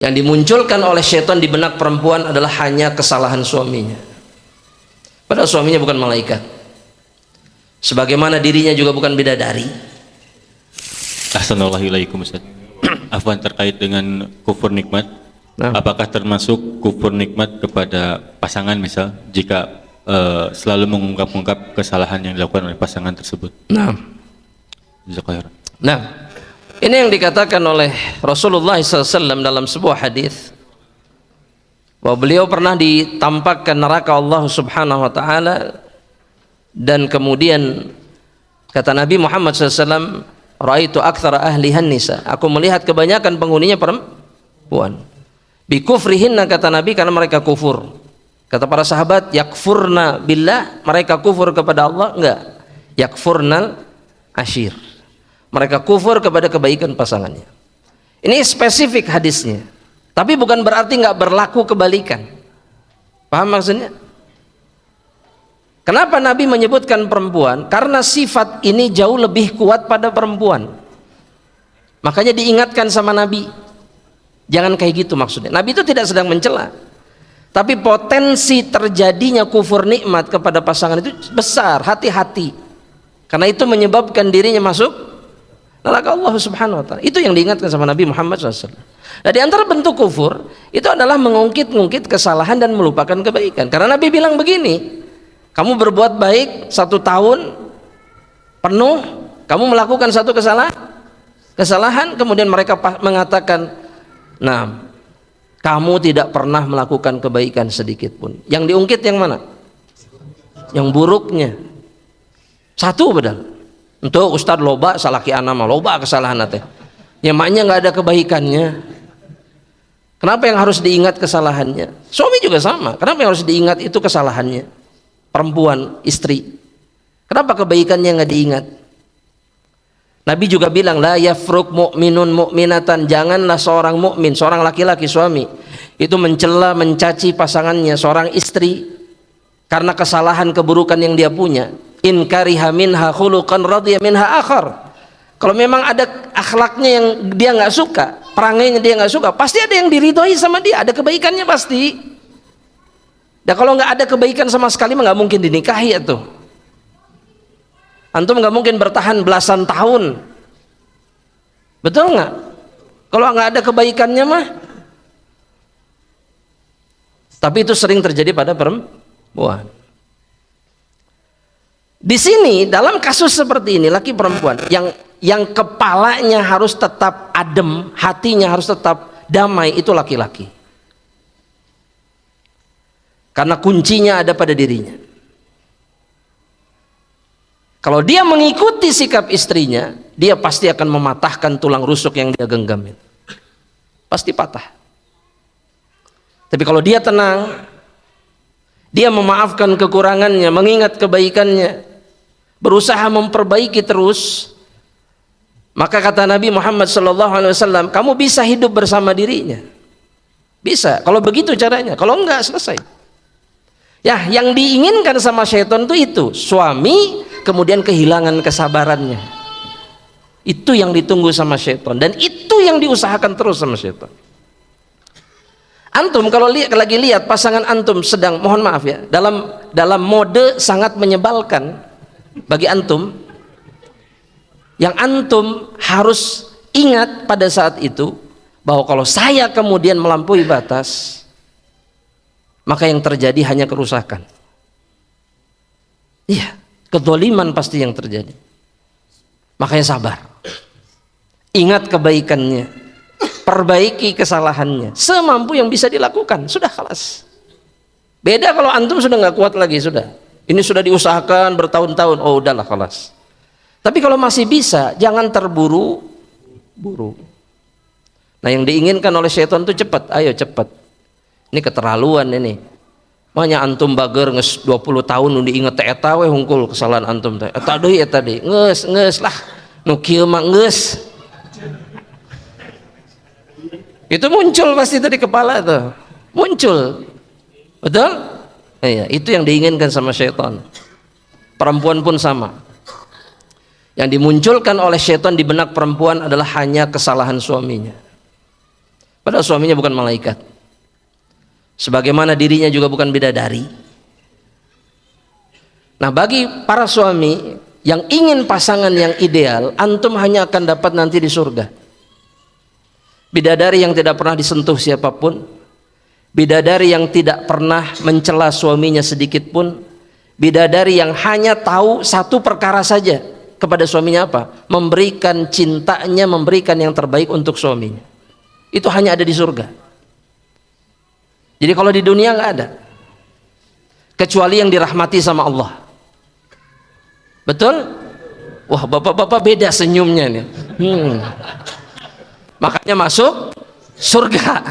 Yang dimunculkan oleh syaitan di benak perempuan adalah hanya kesalahan suaminya. Padahal suaminya bukan malaikat. Sebagaimana dirinya juga bukan bidadari. Assalamualaikum Ustaz. Afwan, terkait dengan kufur nikmat, apakah termasuk kufur nikmat kepada pasangan misal jika selalu mengungkap-ungkap kesalahan yang dilakukan oleh pasangan tersebut? Nah, ini yang dikatakan oleh Rasulullah SAW dalam sebuah hadis, bahwa beliau pernah ditampakkan neraka Allah Subhanahu Wa Taala, dan kemudian kata Nabi Muhammad SAW, "Ra'aitu aktsara ahlihan nisa." Aku melihat kebanyakan penghuninya perempuan. Bi kufrihinna, kata Nabi, karena mereka kufur. Kata para sahabat, yakfurna billah, mereka kufur kepada Allah? Enggak. Yakfurnal ashir, mereka kufur kepada kebaikan pasangannya. Ini spesifik hadisnya, tapi bukan berarti nggak berlaku kebalikan. Paham maksudnya? Kenapa Nabi menyebutkan perempuan? Karena sifat ini jauh lebih kuat pada perempuan. Makanya diingatkan sama Nabi, jangan kayak gitu maksudnya. Nabi itu tidak sedang mencela, tapi potensi terjadinya kufur nikmat kepada pasangan itu besar. Hati-hati, karena itu menyebabkan dirinya masuk neraka Allah Subhanahu Wa Taala. Itu yang diingatkan sama Nabi Muhammad SAW. Nah, di antara bentuk kufur itu adalah mengungkit-ungkit kesalahan dan melupakan kebaikan. Karena Nabi bilang begini, kamu berbuat baik 1 tahun penuh, kamu melakukan satu kesalahan, kemudian mereka mengatakan, nah, kamu tidak pernah melakukan kebaikan sedikit pun. Yang diungkit yang mana? Yang buruknya. Satu padahal. Untuk Ustadz loba salaki anama, loba kesalahan teh. Nyamanya nggak ada kebaikannya. Kenapa yang harus diingat kesalahannya? Suami juga sama. Kenapa yang harus diingat itu kesalahannya? Perempuan, istri. Kenapa kebaikannya nggak diingat? Nabi juga bilang, la yafruk mu'minun mu'minatan, janganlah seorang mukmin, seorang laki-laki suami itu mencela, mencaci pasangannya, seorang istri, karena kesalahan keburukan yang dia punya. In kariha minha khuluqan radiya minha akhar. Kalau memang ada akhlaknya yang dia nggak suka, perangainya dia nggak suka, pasti ada yang diridhoi sama dia, ada kebaikannya pasti. Dan kalau nggak ada kebaikan sama sekali, nggak mungkin dinikahi itu. Antum nggak mungkin bertahan belasan tahun, betul nggak? Kalau nggak ada kebaikannya mah. Tapi itu sering terjadi pada perempuan. Di sini dalam kasus seperti ini, laki perempuan yang kepalanya harus tetap adem, hatinya harus tetap damai, itu laki-laki. Karena kuncinya ada pada dirinya. Kalau dia mengikuti sikap istrinya, dia pasti akan mematahkan tulang rusuk yang dia genggam itu. Pasti patah. Tapi kalau dia tenang, dia memaafkan kekurangannya, mengingat kebaikannya, berusaha memperbaiki terus, maka kata Nabi Muhammad SAW, kamu bisa hidup bersama dirinya. Bisa, kalau begitu caranya. Kalau enggak, selesai. Ya, yang diinginkan sama syaitan itu suami kemudian kehilangan kesabarannya. Itu yang ditunggu sama syaitan, dan itu yang diusahakan terus sama syaitan. Antum kalau lagi lihat pasangan antum sedang, mohon maaf ya, dalam mode sangat menyebalkan bagi antum, yang antum harus ingat pada saat itu bahwa kalau saya kemudian melampaui batas, maka yang terjadi hanya kerusakan. Iya, kedzaliman pasti yang terjadi. Makanya sabar, ingat kebaikannya, perbaiki kesalahannya semampu yang bisa dilakukan, sudah kelas. Beda kalau antum sudah nggak kuat lagi, sudah ini sudah diusahakan bertahun-tahun, oh udahlah kelas. Tapi kalau masih bisa, jangan terburu-buru. Nah, yang diinginkan oleh syaitan itu cepat, ayo cepat. Ini keterlaluan ini. Makanya antum bager nges 20 tahun nu diinget teh eta we hungkul kesalahan antum teh. Eta deui ngeus lah. Nu kieu mah ngeus. Itu muncul pasti itu di kepala tuh. Muncul. Betul? Iya, itu yang diinginkan sama syaitan. Perempuan pun sama. Yang dimunculkan oleh syaitan di benak perempuan adalah hanya kesalahan suaminya. Padahal suaminya bukan malaikat. Sebagaimana dirinya juga bukan bidadari. Nah, bagi para suami yang ingin pasangan yang ideal, antum hanya akan dapat nanti di surga. Bidadari yang tidak pernah disentuh siapapun, bidadari yang tidak pernah mencela suaminya sedikit pun, bidadari yang hanya tahu satu perkara saja kepada suaminya, apa? Memberikan cintanya, memberikan yang terbaik untuk suaminya. Itu hanya ada di surga. Jadi kalau di dunia nggak ada, kecuali yang dirahmati sama Allah. Betul? Wah, bapak-bapak beda senyumnya nih. Makanya masuk surga.